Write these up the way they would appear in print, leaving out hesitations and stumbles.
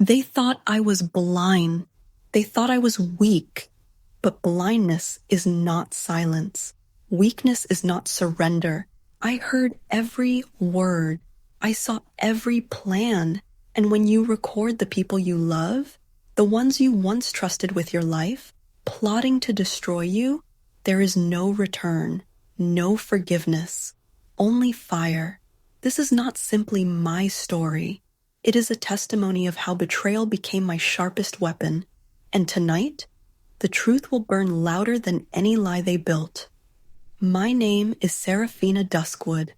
They thought I was blind. They thought I was weak. But blindness is not silence. Weakness is not surrender. I heard every word. I saw every plan. And when you record the people you love, the ones you once trusted with your life, plotting to destroy you, there is no return, no forgiveness, only fire. This is not simply my story. It is a testimony of how betrayal became my sharpest weapon. And tonight, the truth will burn louder than any lie they built. My name is Seraphina Duskwood.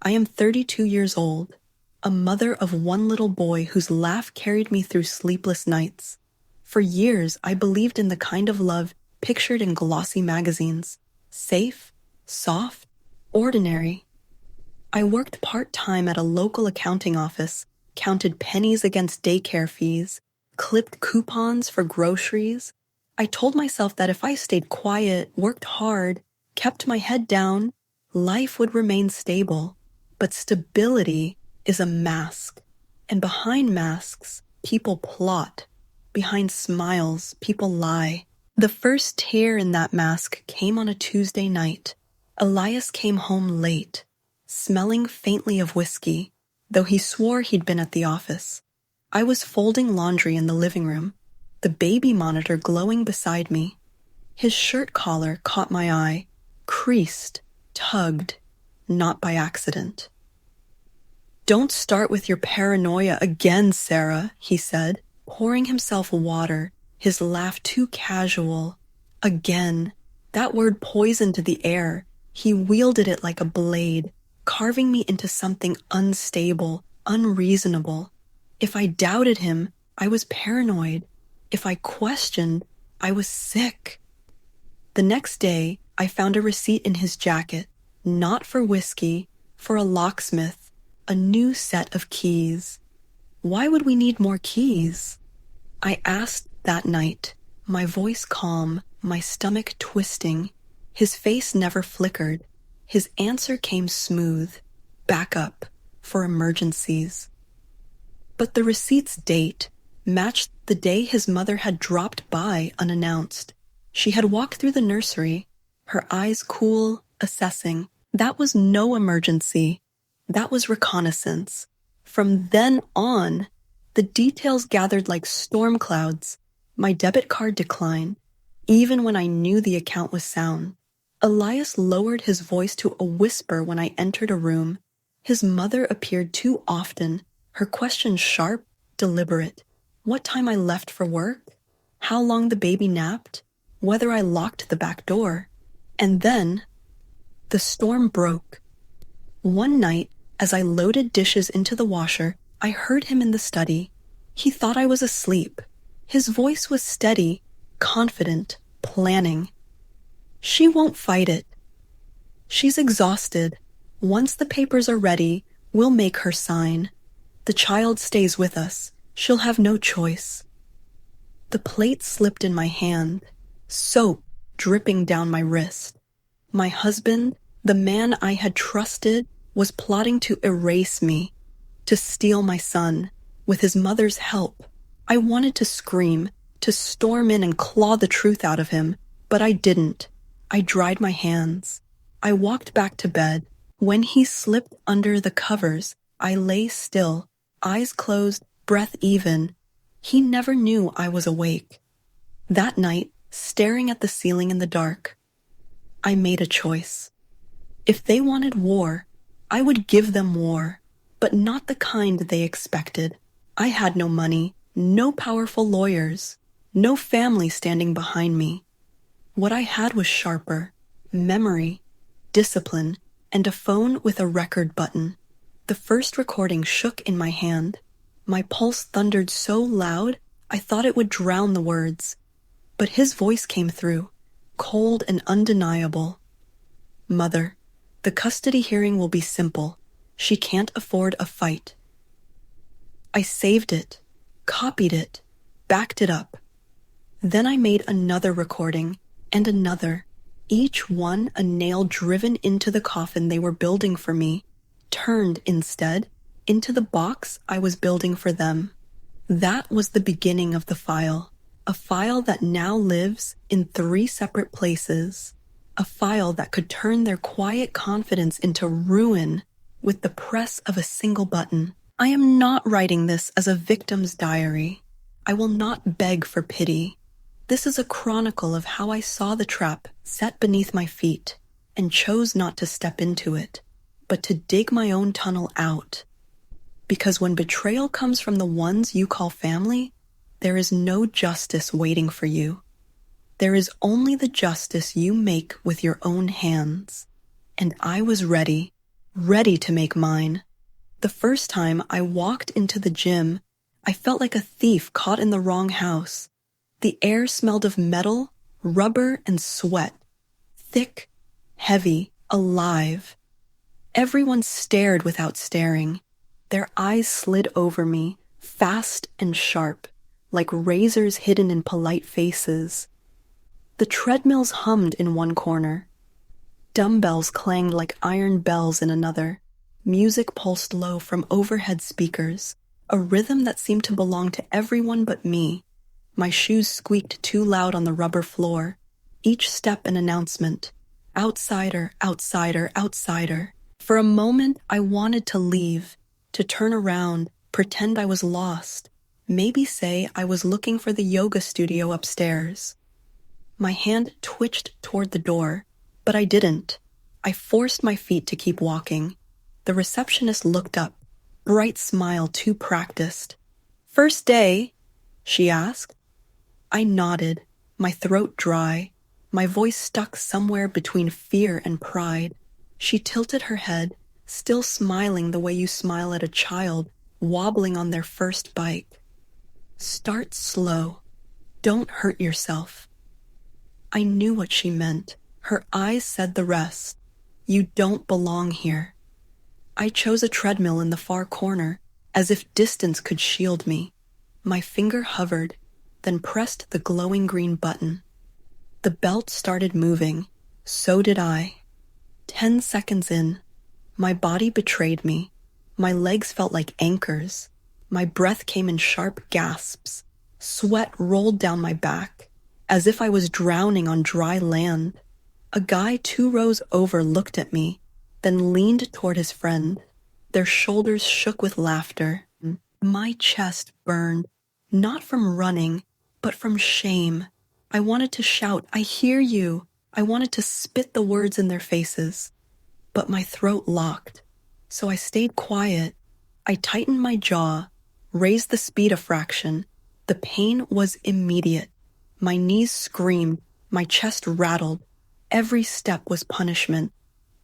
I am 32 years old, a mother of one little boy whose laugh carried me through sleepless nights. For years, I believed in the kind of love pictured in glossy magazines. Safe, soft, ordinary. I worked part-time at a local accounting office, counted pennies against daycare fees, clipped coupons for groceries. I told myself that if I stayed quiet, worked hard, kept my head down, life would remain stable. But stability is a mask. And behind masks, people plot. Behind smiles, people lie. The first tear in that mask came on a Tuesday night. Elias came home late, smelling faintly of whiskey, though he swore he'd been at the office. I was folding laundry in the living room, the baby monitor glowing beside me. His shirt collar caught my eye, creased, tugged, not by accident. "Don't start with your paranoia again, Sarah," he said, pouring himself water, his laugh too casual. Again. That word poisoned the air. He wielded it like a blade, carving me into something unstable, unreasonable. If I doubted him, I was paranoid. If I questioned, I was sick. The next day, I found a receipt in his jacket, not for whiskey, for a locksmith, a new set of keys. Why would we need more keys? I asked that night, my voice calm, my stomach twisting. His face never flickered. His answer came smooth. Backup for emergencies. But the receipt's date matched the day his mother had dropped by unannounced. She had walked through the nursery, her eyes cool, assessing. That was no emergency. That was reconnaissance. From then on, the details gathered like storm clouds. My debit card declined, even when I knew the account was sound. Elias lowered his voice to a whisper when I entered a room. His mother appeared too often, her questions sharp, deliberate. What time I left for work? How long the baby napped? Whether I locked the back door? And then, the storm broke. One night, as I loaded dishes into the washer, I heard him in the study. He thought I was asleep. His voice was steady, confident, planning. "She won't fight it. She's exhausted. Once the papers are ready, we'll make her sign. The child stays with us. She'll have no choice." The plate slipped in my hand, soap dripping down my wrist. My husband, the man I had trusted, was plotting to erase me, to steal my son, with his mother's help. I wanted to scream, to storm in and claw the truth out of him, but I didn't. I dried my hands. I walked back to bed. When he slipped under the covers, I lay still, eyes closed, breath even. He never knew I was awake. That night, staring at the ceiling in the dark, I made a choice. If they wanted war, I would give them war, but not the kind they expected. I had no money, no powerful lawyers, no family standing behind me. What I had was sharper, memory, discipline, and a phone with a record button. The first recording shook in my hand. My pulse thundered so loud, I thought it would drown the words. But his voice came through, cold and undeniable. "Mother, the custody hearing will be simple. She can't afford a fight." I saved it, copied it, backed it up. Then I made another recording, and another, each one a nail driven into the coffin they were building for me, turned instead into the box I was building for them. That was the beginning of the file, a file that now lives in 3 separate places, a file that could turn their quiet confidence into ruin with the press of a single button. I am not writing this as a victim's diary. I will not beg for pity. This is a chronicle of how I saw the trap set beneath my feet and chose not to step into it, but to dig my own tunnel out. Because when betrayal comes from the ones you call family, there is no justice waiting for you. There is only the justice you make with your own hands. And I was ready to make mine. The first time I walked into the gym, I felt like a thief caught in the wrong house. The air smelled of metal, rubber, and sweat. Thick, heavy, alive. Everyone stared without staring. Their eyes slid over me, fast and sharp, like razors hidden in polite faces. The treadmills hummed in one corner. Dumbbells clanged like iron bells in another. Music pulsed low from overhead speakers, a rhythm that seemed to belong to everyone but me. My shoes squeaked too loud on the rubber floor, each step an announcement. Outsider, outsider, outsider. For a moment, I wanted to leave, to turn around, pretend I was lost, maybe say I was looking for the yoga studio upstairs. My hand twitched toward the door, but I didn't. I forced my feet to keep walking. The receptionist looked up, bright smile too practiced. "First day?" she asked. I nodded, my throat dry, my voice stuck somewhere between fear and pride. She tilted her head, still smiling the way you smile at a child wobbling on their first bike. "Start slow. Don't hurt yourself." I knew what she meant. Her eyes said the rest. You don't belong here. I chose a treadmill in the far corner, as if distance could shield me. My finger hovered, then pressed the glowing green button. The belt started moving. So did I. 10 seconds in, my body betrayed me. My legs felt like anchors. My breath came in sharp gasps. Sweat rolled down my back, as if I was drowning on dry land. A guy 2 rows over looked at me, then leaned toward his friend. Their shoulders shook with laughter. My chest burned, not from running, but from shame. I wanted to shout, "I hear you." I wanted to spit the words in their faces, but my throat locked. So I stayed quiet. I tightened my jaw, raised the speed a fraction. The pain was immediate. My knees screamed, my chest rattled. Every step was punishment,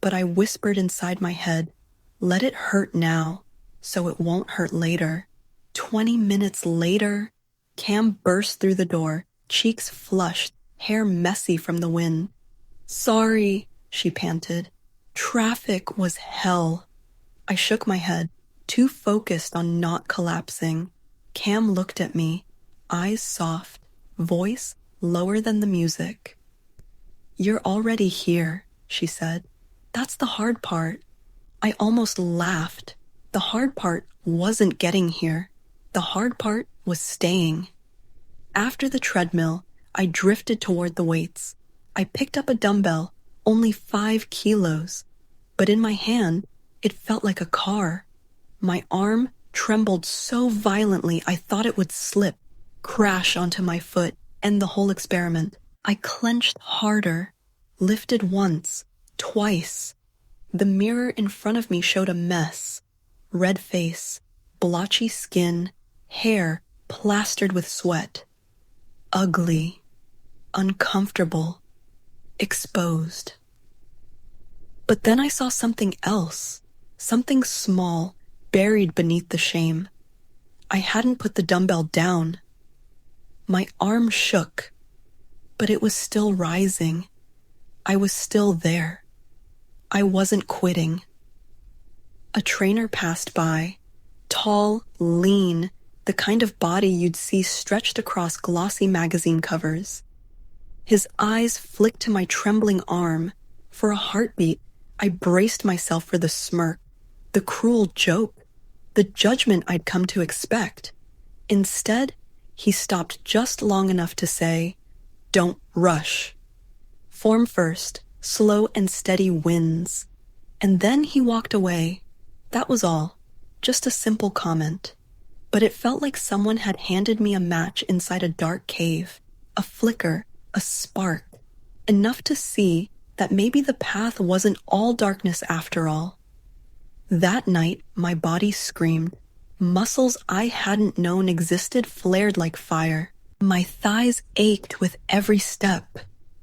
but I whispered inside my head, "Let it hurt now, so it won't hurt later." 20 minutes later, Cam burst through the door, cheeks flushed, hair messy from the wind. "Sorry," she panted. "Traffic was hell." I shook my head, too focused on not collapsing. Cam looked at me, eyes soft, voice lower than the music. "You're already here," she said. "That's the hard part." I almost laughed. The hard part wasn't getting here. The hard part was staying. After the treadmill, I drifted toward the weights. I picked up a dumbbell, only 5 kilos, but in my hand, it felt like a car. My arm trembled so violently I thought it would slip, crash onto my foot, end the whole experiment. I clenched harder, lifted once, twice. The mirror in front of me showed a mess. Red face, blotchy skin, hair plastered with sweat. Ugly, uncomfortable, exposed. But then I saw something else, something small, buried beneath the shame. I hadn't put the dumbbell down. My arm shook, but it was still rising. I was still there. I wasn't quitting. A trainer passed by, tall, lean, the kind of body you'd see stretched across glossy magazine covers. His eyes flicked to my trembling arm. For a heartbeat, I braced myself for the smirk, the cruel joke, the judgment I'd come to expect. Instead, he stopped just long enough to say, "Don't rush. Form first, slow and steady wins." And then he walked away. That was all, just a simple comment. But it felt like someone had handed me a match inside a dark cave, a flicker, a spark, enough to see that maybe the path wasn't all darkness after all. That night, my body screamed. Muscles I hadn't known existed flared like fire. My thighs ached with every step.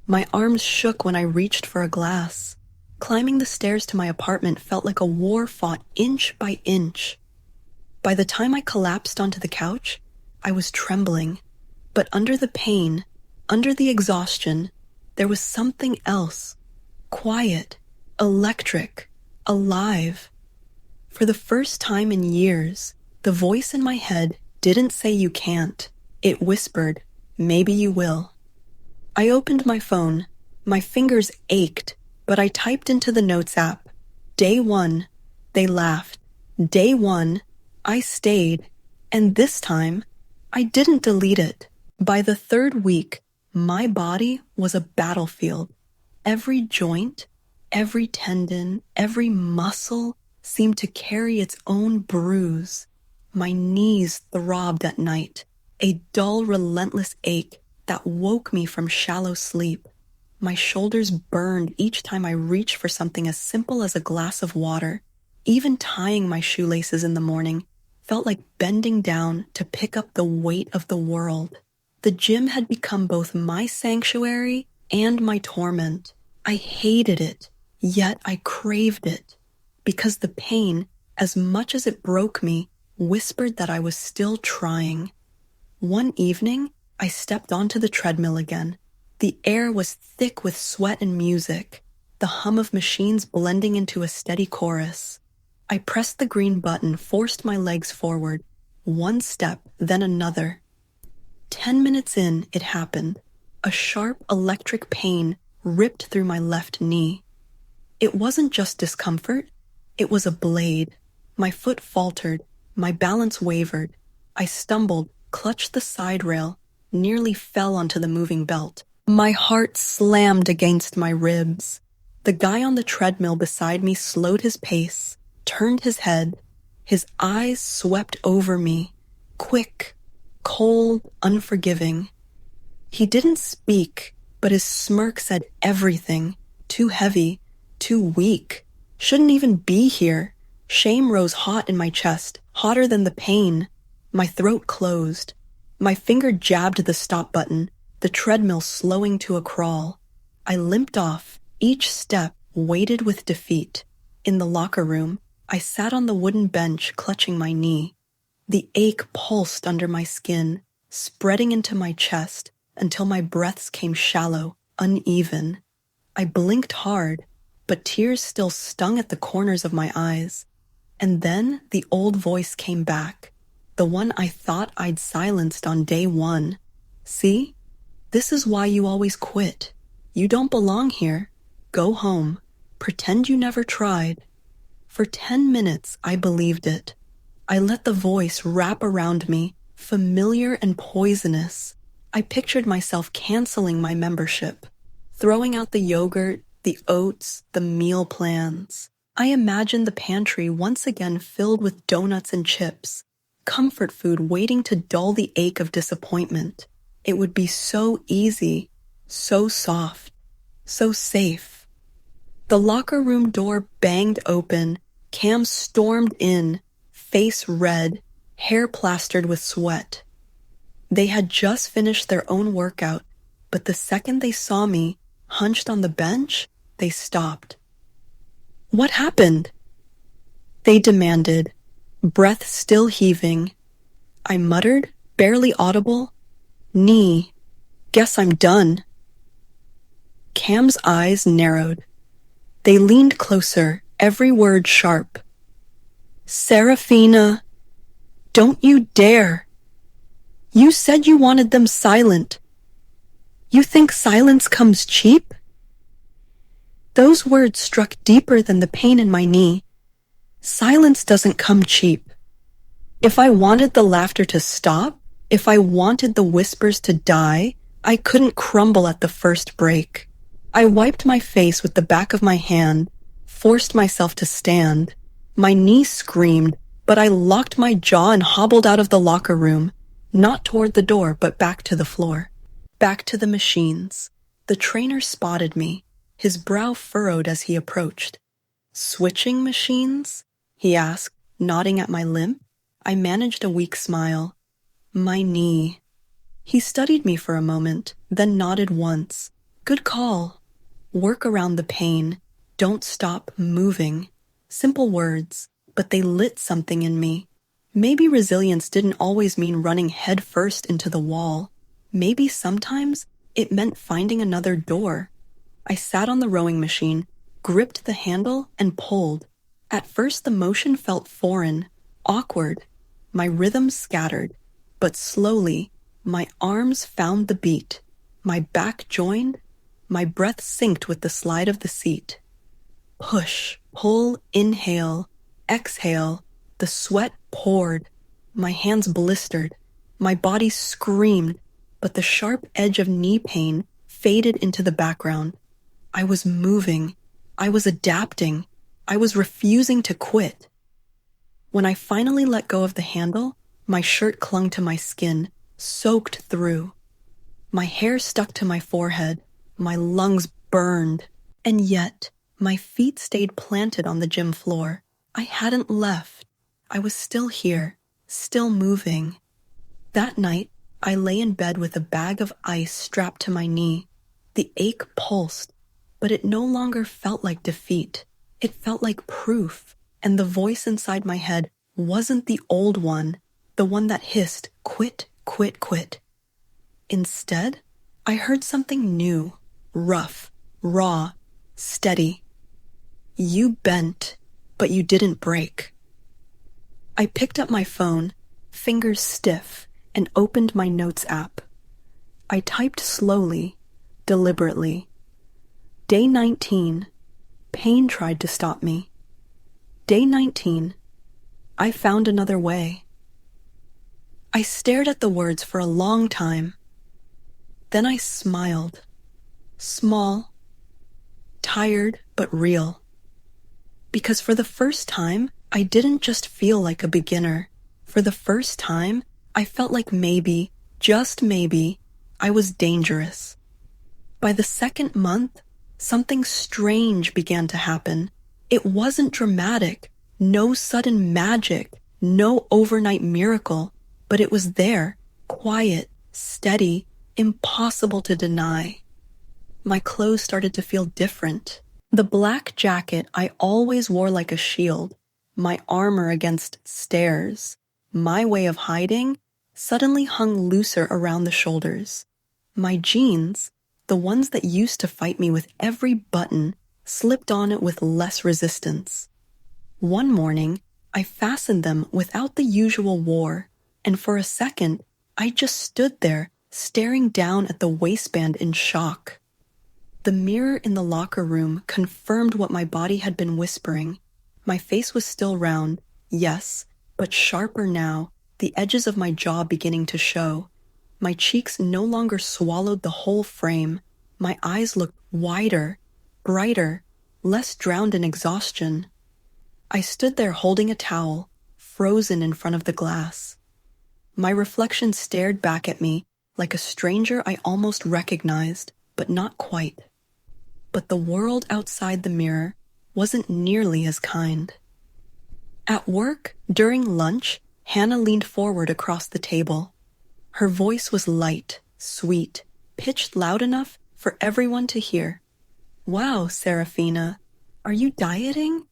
My arms shook when I reached for a glass. Climbing the stairs to my apartment felt like a war fought inch by inch. By the time I collapsed onto the couch, I was trembling. But under the pain, under the exhaustion, there was something else. Quiet, electric, alive. For the first time in years, the voice in my head didn't say you can't. It whispered, maybe you will. I opened my phone. My fingers ached, but I typed into the Notes app. Day 1, they laughed. Day 1, I stayed. And this time, I didn't delete it. By the 3rd week, my body was a battlefield. Every joint, every tendon, every muscle seemed to carry its own bruise. My knees throbbed at night, a dull, relentless ache that woke me from shallow sleep. My shoulders burned each time I reached for something as simple as a glass of water. Even tying my shoelaces in the morning felt like bending down to pick up the weight of the world. The gym had become both my sanctuary and my torment. I hated it, yet I craved it, because the pain, as much as it broke me, whispered that I was still trying. One evening, I stepped onto the treadmill again. The air was thick with sweat and music, the hum of machines blending into a steady chorus. I pressed the green button, forced my legs forward, one step, then another. 10 minutes in, it happened. A sharp electric pain ripped through my left knee. It wasn't just discomfort, it was a blade. My foot faltered, my balance wavered. I stumbled, clutched the side rail, nearly fell onto the moving belt. My heart slammed against my ribs. The guy on the treadmill beside me slowed his pace, turned his head. His eyes swept over me, quick, cold, unforgiving. He didn't speak, but his smirk said everything. Too heavy, too weak. Shouldn't even be here. Shame rose hot in my chest, hotter than the pain. My throat closed. My finger jabbed the stop button, the treadmill slowing to a crawl. I limped off, each step weighted with defeat. In the locker room, I sat on the wooden bench clutching my knee. The ache pulsed under my skin, spreading into my chest until my breaths came shallow, uneven. I blinked hard, but tears still stung at the corners of my eyes. And then the old voice came back, the one I thought I'd silenced on day 1. See? This is why you always quit. You don't belong here. Go home. Pretend you never tried. For 10 minutes, I believed it. I let the voice wrap around me, familiar and poisonous. I pictured myself canceling my membership, throwing out the yogurt, the oats, the meal plans. I imagined the pantry once again filled with donuts and chips, comfort food waiting to dull the ache of disappointment. It would be so easy, so soft, so safe. The locker room door banged open. Cam stormed in, face red, hair plastered with sweat. They had just finished their own workout, but the second they saw me, hunched on the bench, they stopped. What happened? They demanded, breath still heaving. I muttered, barely audible, knee, guess I'm done. Cam's eyes narrowed. They leaned closer, every word sharp. Seraphina, don't you dare. You said you wanted them silent. You think silence comes cheap? Those words struck deeper than the pain in my knee. Silence doesn't come cheap. If I wanted the laughter to stop, if I wanted the whispers to die, I couldn't crumble at the first break. I wiped my face with the back of my hand, forced myself to stand. My knee screamed, but I locked my jaw and hobbled out of the locker room, not toward the door, but back to the floor. Back to the machines. The trainer spotted me, his brow furrowed as he approached. "Switching machines?" he asked, nodding at my limp. I managed a weak smile. "My knee." He studied me for a moment, then nodded once. "Good call. Work around the pain. Don't stop moving." Simple words, but they lit something in me. Maybe resilience didn't always mean running headfirst into the wall. Maybe sometimes it meant finding another door. I sat on the rowing machine, gripped the handle, and pulled. At first the motion felt foreign, awkward. My rhythm scattered, but slowly my arms found the beat. My back joined, my breath synced with the slide of the seat. Push, pull, inhale, exhale. The sweat poured. My hands blistered. My body screamed, but the sharp edge of knee pain faded into the background. I was moving. I was adapting. I was refusing to quit. When I finally let go of the handle, my shirt clung to my skin, soaked through. My hair stuck to my forehead. My lungs burned. And yet, my feet stayed planted on the gym floor. I hadn't left. I was still here, still moving. That night, I lay in bed with a bag of ice strapped to my knee. The ache pulsed, but it no longer felt like defeat. It felt like proof, and the voice inside my head wasn't the old one, the one that hissed, "Quit, quit, quit." Instead, I heard something new, rough, raw, steady. "You bent, but you didn't break." I picked up my phone, fingers stiff, and opened my notes app. I typed slowly, deliberately. Day 19. Pain tried to stop me. Day 19. I found another way. I stared at the words for a long time. Then I smiled. Small, tired, but real. Because for the first time, I didn't just feel like a beginner. For the first time, I felt like maybe, just maybe, I was dangerous. By the second month, something strange began to happen. It wasn't dramatic, no sudden magic, no overnight miracle, but it was there, quiet, steady, impossible to deny. My clothes started to feel different. The black jacket I always wore like a shield, my armor against stares, my way of hiding, suddenly hung looser around the shoulders. My jeans, the ones that used to fight me with every button, slipped on it with less resistance. One morning, I fastened them without the usual war, and for a second, I just stood there, staring down at the waistband in shock. The mirror in the locker room confirmed what my body had been whispering. My face was still round, yes, but sharper now, the edges of my jaw beginning to show. My cheeks no longer swallowed the whole frame. My eyes looked wider, brighter, less drowned in exhaustion. I stood there holding a towel, frozen in front of the glass. My reflection stared back at me like a stranger I almost recognized, but not quite. But the world outside the mirror wasn't nearly as kind. At work, during lunch, Hannah leaned forward across the table. Her voice was light, sweet, pitched loud enough for everyone to hear. "Wow, Seraphina, are you dieting?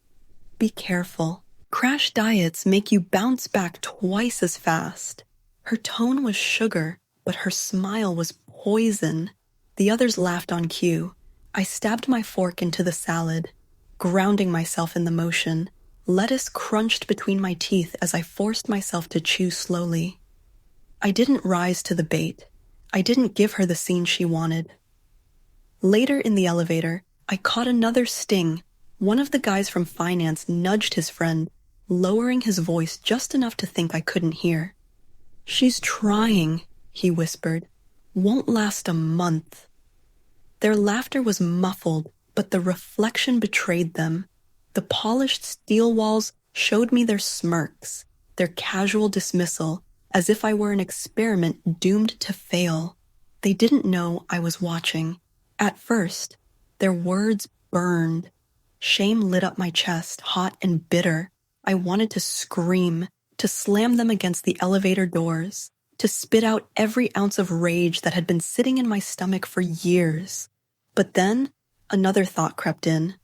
Be careful. Crash diets make you bounce back twice as fast." Her tone was sugar, but her smile was poison. The others laughed on cue. I stabbed my fork into the salad, grounding myself in the motion. Lettuce crunched between my teeth as I forced myself to chew slowly. I didn't rise to the bait. I didn't give her the scene she wanted. Later in the elevator, I caught another sting. One of the guys from finance nudged his friend. lowering his voice just enough to think I couldn't hear. "She's trying," he whispered. "Won't last a month." Their laughter was muffled, but the reflection betrayed them. The polished steel walls showed me their smirks, their casual dismissal, as if I were an experiment doomed to fail. They didn't know I was watching. At first, their words burned. Shame lit up my chest, hot and bitter. I wanted to scream, to slam them against the elevator doors, to spit out every ounce of rage that had been sitting in my stomach for years. But then, another thought crept in.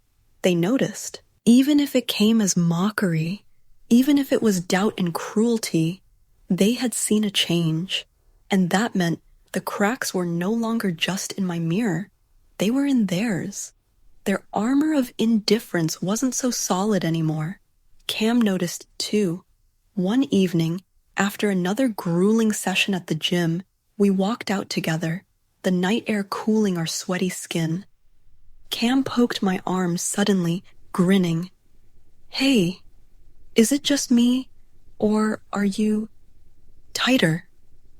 They noticed. Even if it came as mockery, even if it was doubt and cruelty, they had seen a change. And that meant the cracks were no longer just in my mirror. They were in theirs. Their armor of indifference wasn't so solid anymore. Cam noticed too. One evening, after another grueling session at the gym, we walked out together, the night air cooling our sweaty skin. Cam poked my arm suddenly, grinning. "Hey, is it just me, or are you tighter,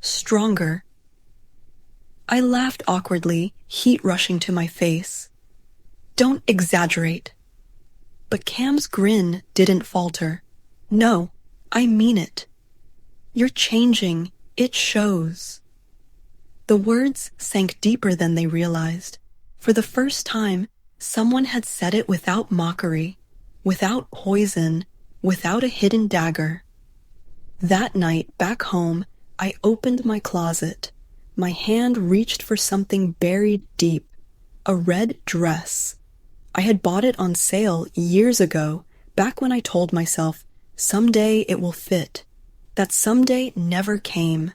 stronger?" I laughed awkwardly, heat rushing to my face. "Don't exaggerate." But Cam's grin didn't falter. "No, I mean it. You're changing. It shows." The words sank deeper than they realized. For the first time, someone had said it without mockery, without poison, without a hidden dagger. That night, back home, I opened my closet. My hand reached for something buried deep, a red dress. I had bought it on sale years ago, back when I told myself, someday it will fit. That someday never came.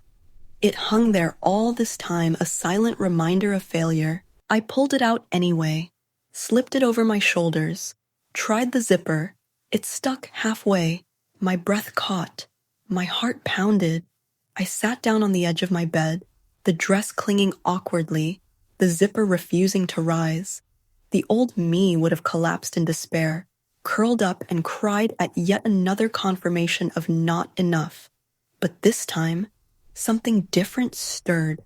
It hung there all this time, a silent reminder of failure. I pulled it out anyway, slipped it over my shoulders, tried the zipper. It stuck halfway. My breath caught. My heart pounded. I sat down on the edge of my bed, the dress clinging awkwardly, the zipper refusing to rise. The old me would have collapsed in despair, curled up and cried at yet another confirmation of not enough. But this time, something different stirred.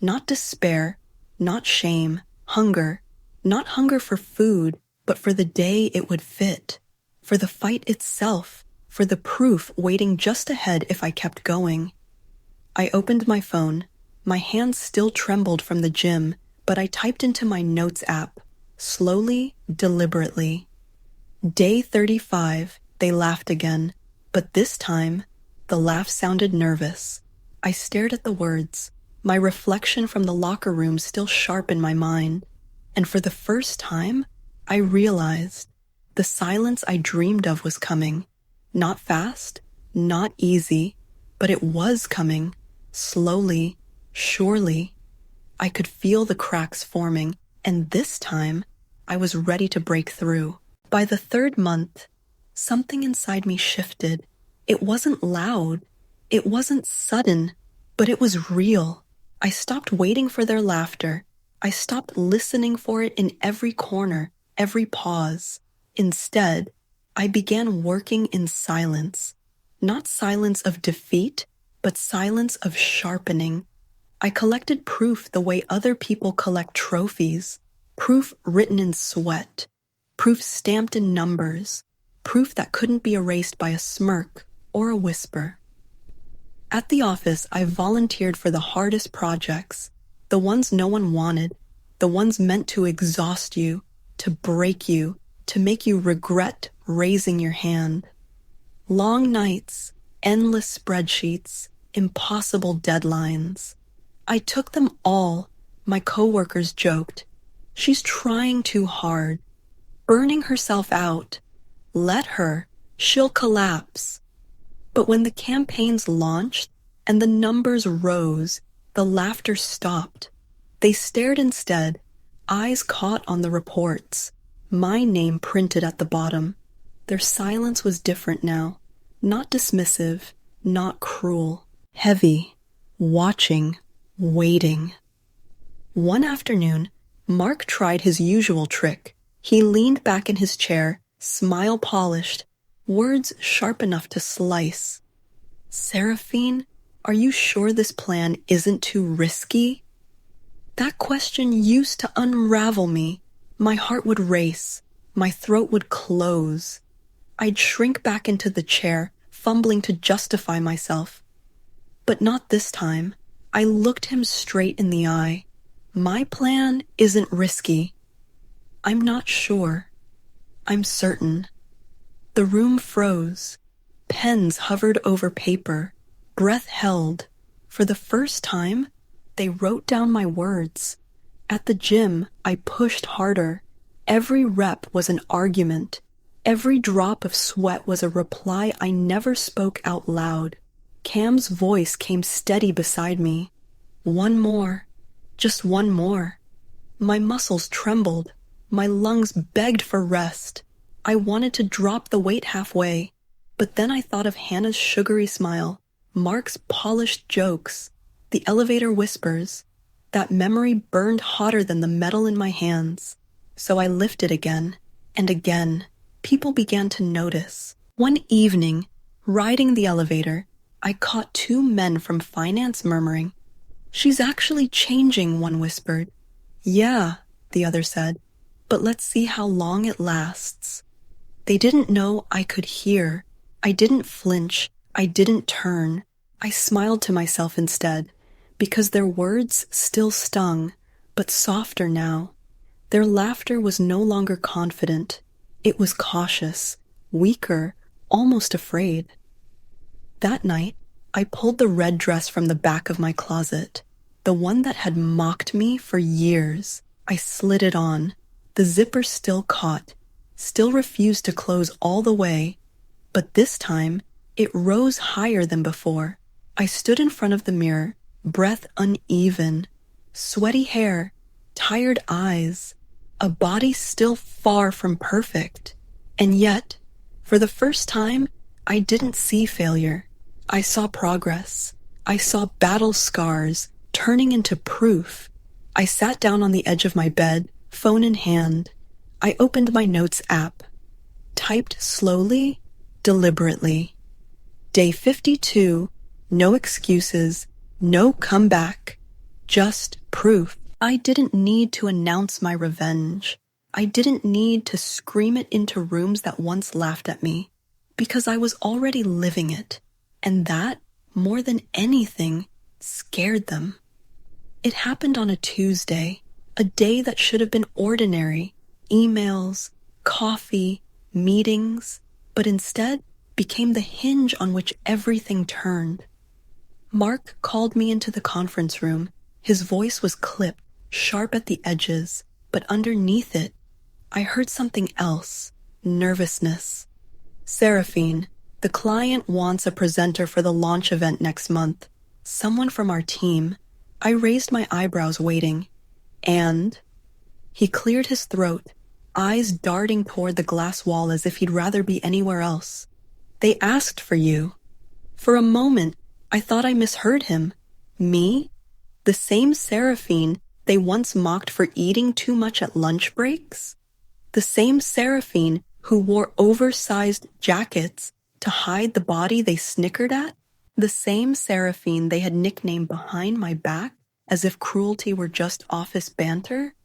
Not despair, not shame, hunger. Not hunger for food, but for the day it would fit. For the fight itself, for the proof waiting just ahead if I kept going. I opened my phone. My hands still trembled from the gym, but I typed into my notes app, slowly, deliberately. Day 35, they laughed again, but this time, the laugh sounded nervous. I stared at the words, my reflection from the locker room still sharp in my mind, and for the first time, I realized the silence I dreamed of was coming. Not fast, not easy, but it was coming, slowly, surely. I could feel the cracks forming, and this time, I was ready to break through. By the third month, something inside me shifted. It wasn't loud, it wasn't sudden, but it was real. I stopped waiting for their laughter. I stopped listening for it in every corner, every pause. Instead, I began working in silence. Not silence of defeat, but silence of sharpening. I collected proof the way other people collect trophies. Proof written in sweat. Proof stamped in numbers. Proof that couldn't be erased by a smirk or a whisper. At the office, I volunteered for the hardest projects, the ones no one wanted, the ones meant to exhaust you, to break you, to make you regret raising your hand. Long nights, endless spreadsheets, impossible deadlines. I took them all. My coworkers joked. She's trying too hard, burning herself out. Let her, she'll collapse. But when the campaigns launched and the numbers rose, the laughter stopped. They stared instead, eyes caught on the reports, my name printed at the bottom. Their silence was different now, not dismissive, not cruel, heavy, watching, waiting. One afternoon, Mark tried his usual trick. He leaned back in his chair, smile polished, words sharp enough to slice. Seraphine, are you sure this plan isn't too risky? That question used to unravel me. My heart would race. My throat would close. I'd shrink back into the chair, fumbling to justify myself. But not this time. I looked him straight in the eye. My plan isn't risky. I'm not sure. I'm certain. The room froze. Pens hovered over paper. Breath held. For the first time, they wrote down my words. At the gym, I pushed harder. Every rep was an argument. Every drop of sweat was a reply I never spoke out loud. Cam's voice came steady beside me. One more. Just one more. My muscles trembled. My lungs begged for rest. I wanted to drop the weight halfway. But then I thought of Hannah's sugary smile, Mark's polished jokes, the elevator whispers. That memory burned hotter than the metal in my hands. So I lifted again, and again. People began to notice. One evening, riding the elevator, I caught two men from finance murmuring. "She's actually changing," one whispered. "Yeah," the other said, "but let's see how long it lasts." They didn't know I could hear. I didn't flinch. I didn't turn. I smiled to myself instead, because their words still stung, but softer now. Their laughter was no longer confident. It was cautious, weaker, almost afraid. That night, I pulled the red dress from the back of my closet, the one that had mocked me for years. I slid it on. The zipper still caught, still refused to close all the way, but this time it rose higher than before. I stood in front of the mirror, breath uneven, sweaty hair, tired eyes, a body still far from perfect. And yet, for the first time, I didn't see failure. I saw progress. I saw battle scars turning into proof. I sat down on the edge of my bed, phone in hand. I opened my notes app, typed slowly, deliberately. Day 52, no excuses, no comeback, just proof. I didn't need to announce my revenge. I didn't need to scream it into rooms that once laughed at me, because I was already living it. And that, more than anything, scared them. It happened on a Tuesday, a day that should have been ordinary. Emails, coffee, meetings, but instead became the hinge on which everything turned. Mark called me into the conference room. His voice was clipped, sharp at the edges, but underneath it, I heard something else, nervousness. "Seraphine, the client wants a presenter for the launch event next month. Someone from our team." I raised my eyebrows, waiting. "And?" He cleared his throat, eyes darting toward the glass wall as if he'd rather be anywhere else. "They asked for you." For a moment, I thought I misheard him. Me? The same Seraphine they once mocked for eating too much at lunch breaks? The same Seraphine who wore oversized jackets to hide the body they snickered at? The same Seraphine they had nicknamed behind my back as if cruelty were just office banter?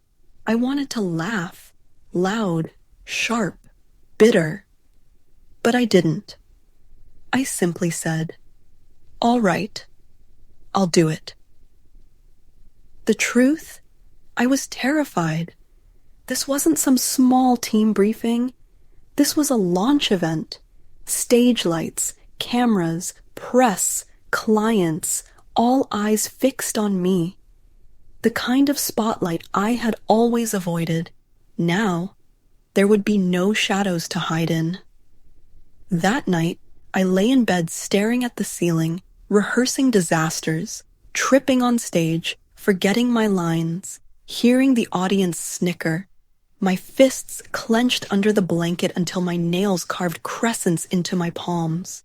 I wanted to laugh, loud, sharp, bitter. But I didn't. I simply said, "All right, I'll do it." The truth? I was terrified. This wasn't some small team briefing. This was a launch event. Stage lights, cameras, press, clients, all eyes fixed on me. The kind of spotlight I had always avoided. Now, there would be no shadows to hide in. That night, I lay in bed staring at the ceiling, rehearsing disasters, tripping on stage, forgetting my lines, hearing the audience snicker, my fists clenched under the blanket until my nails carved crescents into my palms.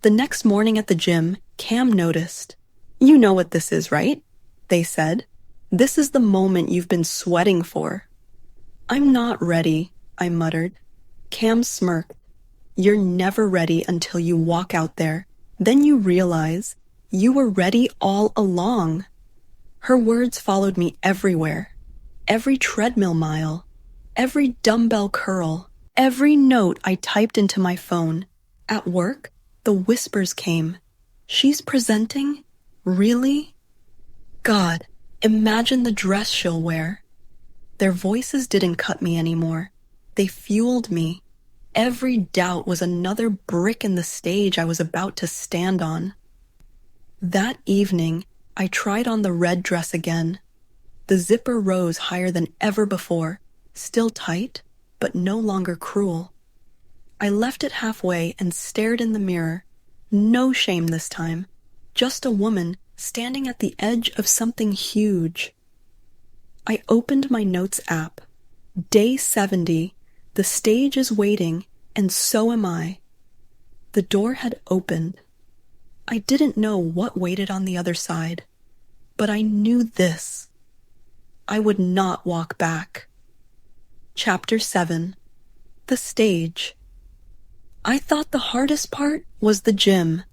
The next morning at the gym, Cam noticed. "You know what this is, right?" they said. "This is the moment you've been sweating for." "I'm not ready," I muttered. Cam smirked. You're never ready until you walk out there. Then you realize you were ready all along. Her words followed me everywhere. Every treadmill mile, every dumbbell curl, every note I typed into my phone. At work, the whispers came. She's presenting? Really? God, imagine the dress she'll wear. Their voices didn't cut me anymore. They fueled me. Every doubt was another brick in the stage I was about to stand on. That evening, I tried on the red dress again. The zipper rose higher than ever before, still tight, but no longer cruel. I left it halfway and stared in the mirror. No shame this time, just a woman standing at the edge of something huge. I opened my notes app. Day 70. The stage is waiting, and so am I. The door had opened. I didn't know what waited on the other side, but I knew this. I would not walk back. Chapter 7. The stage. I thought the hardest part was the gym.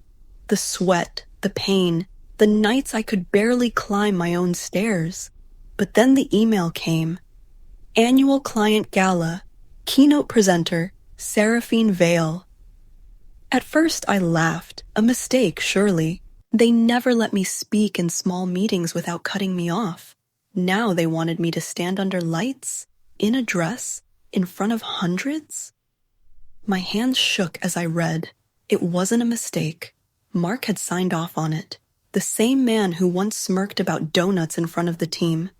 The sweat, the pain, the nights I could barely climb my own stairs. But then the email came. Annual Client Gala. Keynote presenter, Seraphine Vale. At first I laughed. A mistake, surely. They never let me speak in small meetings without cutting me off. Now they wanted me to stand under lights, in a dress, in front of hundreds. My hands shook as I read. It wasn't a mistake. Mark had signed off on it. The same man who once smirked about donuts in front of the team.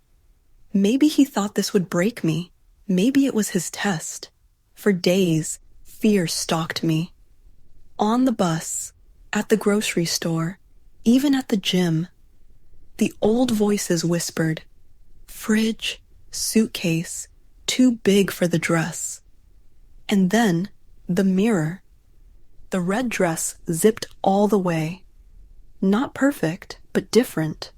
Maybe he thought this would break me. Maybe it was his test. For days, fear stalked me. On the bus, at the grocery store, even at the gym. The old voices whispered, "Fridge, suitcase, too big for the dress." And then, the mirror. The red dress zipped all the way. Not perfect, but different.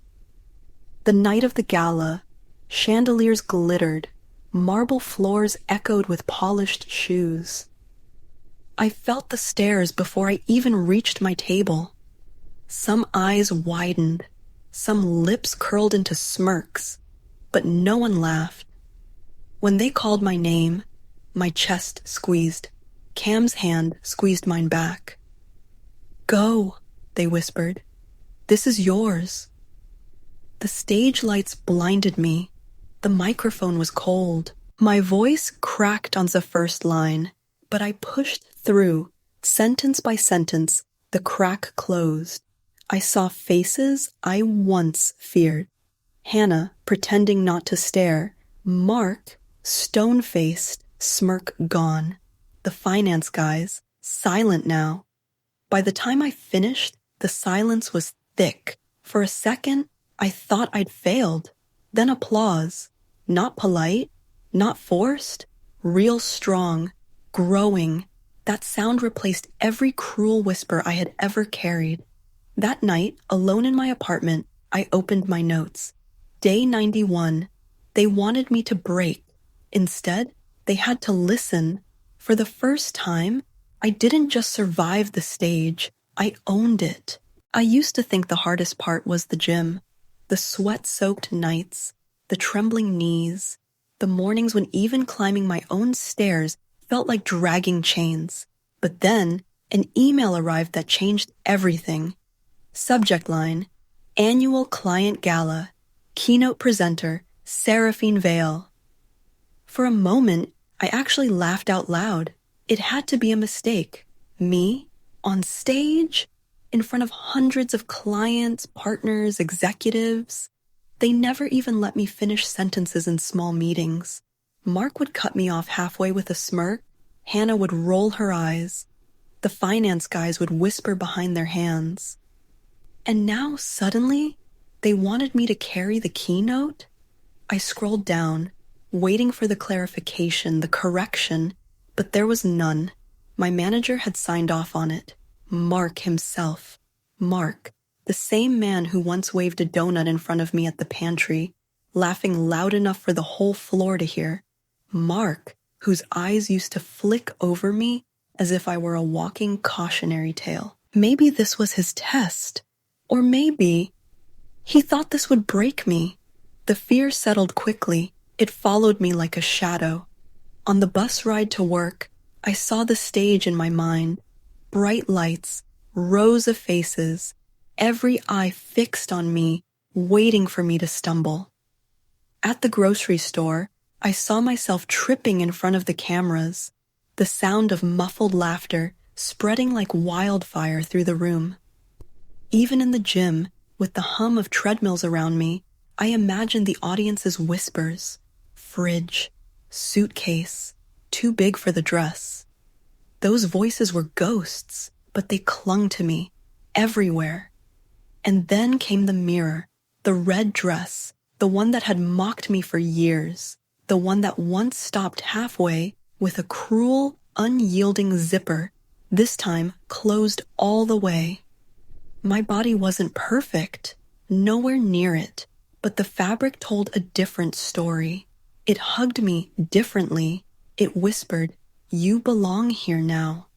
The night of the gala, chandeliers glittered, marble floors echoed with polished shoes. I felt the stares before I even reached my table. Some eyes widened, some lips curled into smirks, but no one laughed. When they called my name, my chest squeezed. Cam's hand squeezed mine back. "Go," they whispered. "This is yours." The stage lights blinded me. The microphone was cold. My voice cracked on the first line, but I pushed through. Sentence by sentence, the crack closed. I saw faces I once feared. Hannah, pretending not to stare. Mark, stone-faced, smirk gone. The finance guys, silent now. By the time I finished, the silence was thick. For a second, I thought I'd failed. Then applause. Not polite, not forced, real strong, growing. That sound replaced every cruel whisper I had ever carried. That night, alone in my apartment, I opened my notes. Day 91. They wanted me to break. Instead, they had to listen. For the first time, I didn't just survive the stage, I owned it. I used to think the hardest part was the gym. The sweat-soaked nights, the trembling knees, the mornings when even climbing my own stairs felt like dragging chains. But then, an email arrived that changed everything. Subject line, Annual Client Gala, Keynote Presenter, Seraphine Vale. For a moment, I actually laughed out loud. It had to be a mistake. Me, on stage, in front of hundreds of clients, partners, executives. They never even let me finish sentences in small meetings. Mark would cut me off halfway with a smirk. Hannah would roll her eyes. The finance guys would whisper behind their hands. And now, suddenly, they wanted me to carry the keynote? I scrolled down, waiting for the clarification, the correction, but there was none. My manager had signed off on it. Mark himself. Mark, the same man who once waved a donut in front of me at the pantry, laughing loud enough for the whole floor to hear. Mark, whose eyes used to flick over me as if I were a walking cautionary tale. Maybe this was his test. Or maybe he thought this would break me. The fear settled quickly. It followed me like a shadow. On the bus ride to work, I saw the stage in my mind. Bright lights, rows of faces, every eye fixed on me, waiting for me to stumble. At the grocery store, I saw myself tripping in front of the cameras, the sound of muffled laughter spreading like wildfire through the room. Even in the gym, with the hum of treadmills around me, I imagined the audience's whispers. Fridge, suitcase, too big for the dress. Those voices were ghosts, but they clung to me, everywhere. And then came the mirror, the red dress, the one that had mocked me for years, the one that once stopped halfway with a cruel, unyielding zipper, this time closed all the way. My body wasn't perfect, nowhere near it, but the fabric told a different story. It hugged me differently. It whispered, "You belong here now."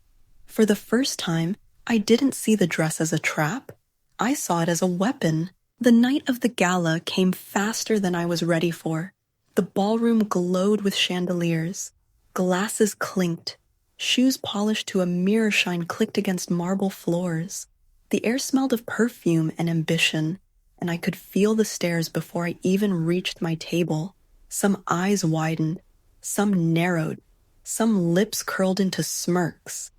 For the first time, I didn't see the dress as a trap. I saw it as a weapon. The night of the gala came faster than I was ready for. The ballroom glowed with chandeliers. Glasses clinked. Shoes polished to a mirror shine clicked against marble floors. The air smelled of perfume and ambition, and I could feel the stares before I even reached my table. Some eyes widened, some narrowed, some lips curled into smirks.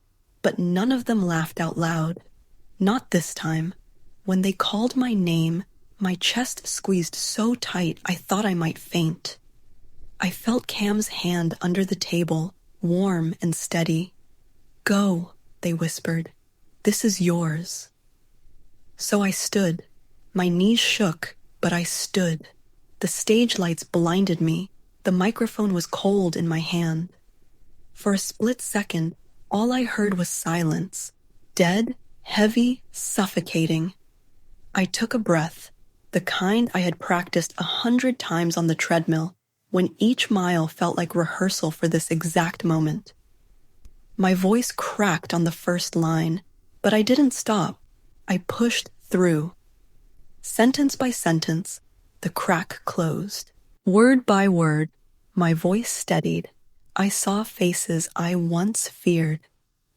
But none of them laughed out loud. Not this time. When they called my name, my chest squeezed so tight I thought I might faint. I felt Cam's hand under the table, warm and steady. "Go," they whispered. "This is yours." So I stood. My knees shook, but I stood. The stage lights blinded me. The microphone was cold in my hand. For a split second, all I heard was silence. Dead, heavy, suffocating. I took a breath, the kind I had practiced 100 times on the treadmill, when each mile felt like rehearsal for this exact moment. My voice cracked on the first line, but I didn't stop. I pushed through. Sentence by sentence, the crack closed. Word by word, my voice steadied. I saw faces I once feared.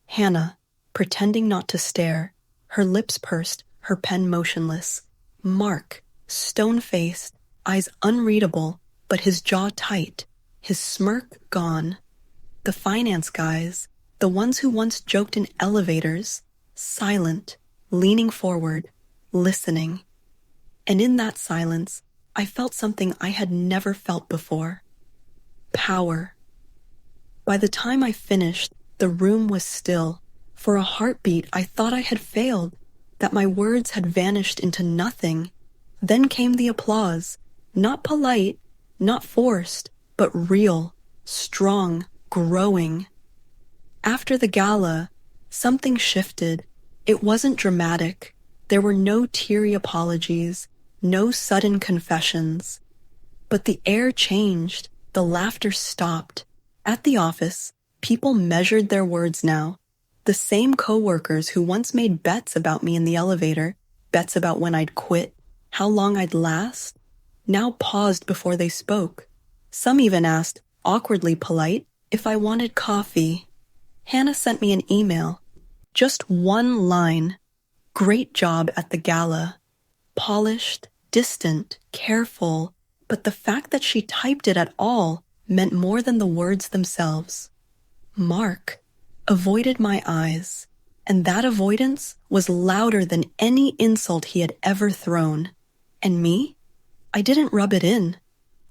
Hannah, pretending not to stare, her lips pursed, her pen motionless. Mark, stone-faced, eyes unreadable, but his jaw tight, his smirk gone. The finance guys, the ones who once joked in elevators, silent, leaning forward, listening. And in that silence, I felt something I had never felt before. Power. By the time I finished, the room was still. For a heartbeat, I thought I had failed, that my words had vanished into nothing. Then came the applause, not polite, not forced, but real, strong, growing. After the gala, something shifted. It wasn't dramatic. There were no teary apologies, no sudden confessions. But the air changed. The laughter stopped. At the office, people measured their words now. The same coworkers who once made bets about me in the elevator, bets about when I'd quit, how long I'd last, now paused before they spoke. Some even asked, awkwardly polite, if I wanted coffee. Hannah sent me an email. Just one line. Great job at the gala. Polished, distant, careful, but the fact that she typed it at all meant more than the words themselves. Mark avoided my eyes, and that avoidance was louder than any insult he had ever thrown. And me? I didn't rub it in.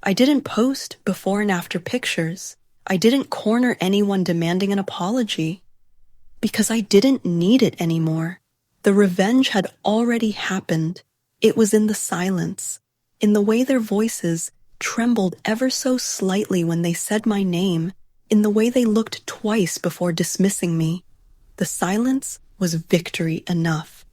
I didn't post before and after pictures. I didn't corner anyone demanding an apology. Because I didn't need it anymore. The revenge had already happened. It was in the silence, in the way their voices trembled ever so slightly when they said my name, in the way they looked twice before dismissing me. The silence was victory enough.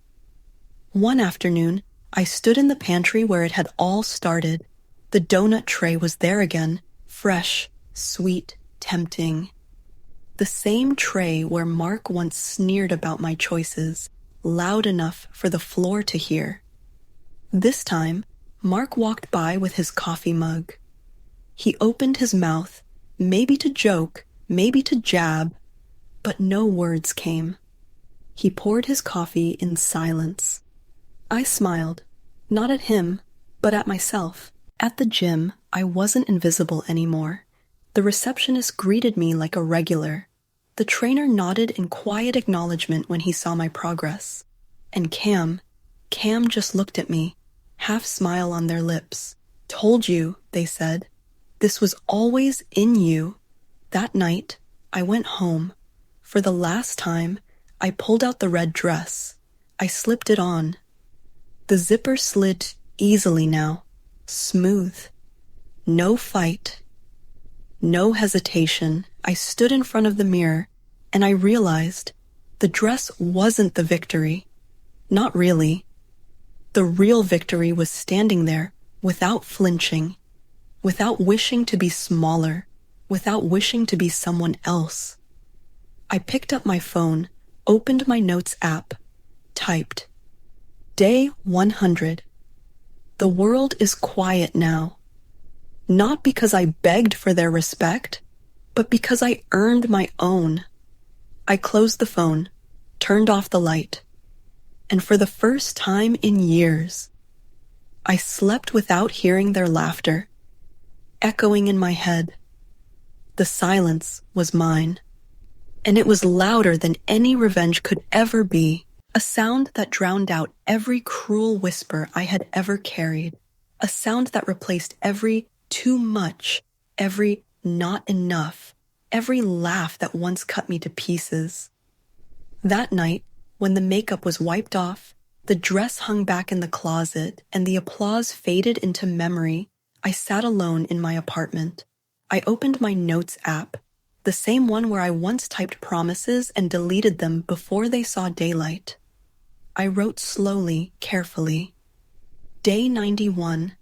One afternoon, I stood in the pantry where it had all started. The donut tray was there again, fresh, sweet, tempting. The same tray where Mark once sneered about my choices, loud enough for the floor to hear. This time, Mark walked by with his coffee mug. He opened his mouth, maybe to joke, maybe to jab, but no words came. He poured his coffee in silence. I smiled, not at him, but at myself. At the gym, I wasn't invisible anymore. The receptionist greeted me like a regular. The trainer nodded in quiet acknowledgement when he saw my progress. And Cam just looked at me, half smile on their lips. Told you, they said. This was always in you. That night, I went home. For the last time, I pulled out the red dress. I slipped it on. The zipper slid easily now, smooth. No fight. No hesitation. I stood in front of the mirror, and I realized the dress wasn't the victory. Not really. The real victory was standing there without flinching, without wishing to be smaller, without wishing to be someone else. I picked up my phone, opened my notes app, typed, Day 100. The world is quiet now. Not because I begged for their respect, but because I earned my own. I closed the phone, turned off the light, and for the first time in years, I slept without hearing their laughter, echoing in my head. The silence was mine, and it was louder than any revenge could ever be, a sound that drowned out every cruel whisper I had ever carried, a sound that replaced every too much, every not enough, every laugh that once cut me to pieces. That night, when the makeup was wiped off, the dress hung back in the closet, and the applause faded into memory, I sat alone in my apartment. I opened my notes app, the same one where I once typed promises and deleted them before they saw daylight. I wrote slowly, carefully. Day 91.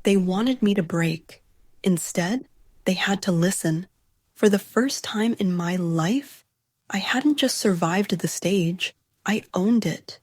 They wanted me to break. Instead, they had to listen. For the first time in my life, I hadn't just survived the stage, I owned it.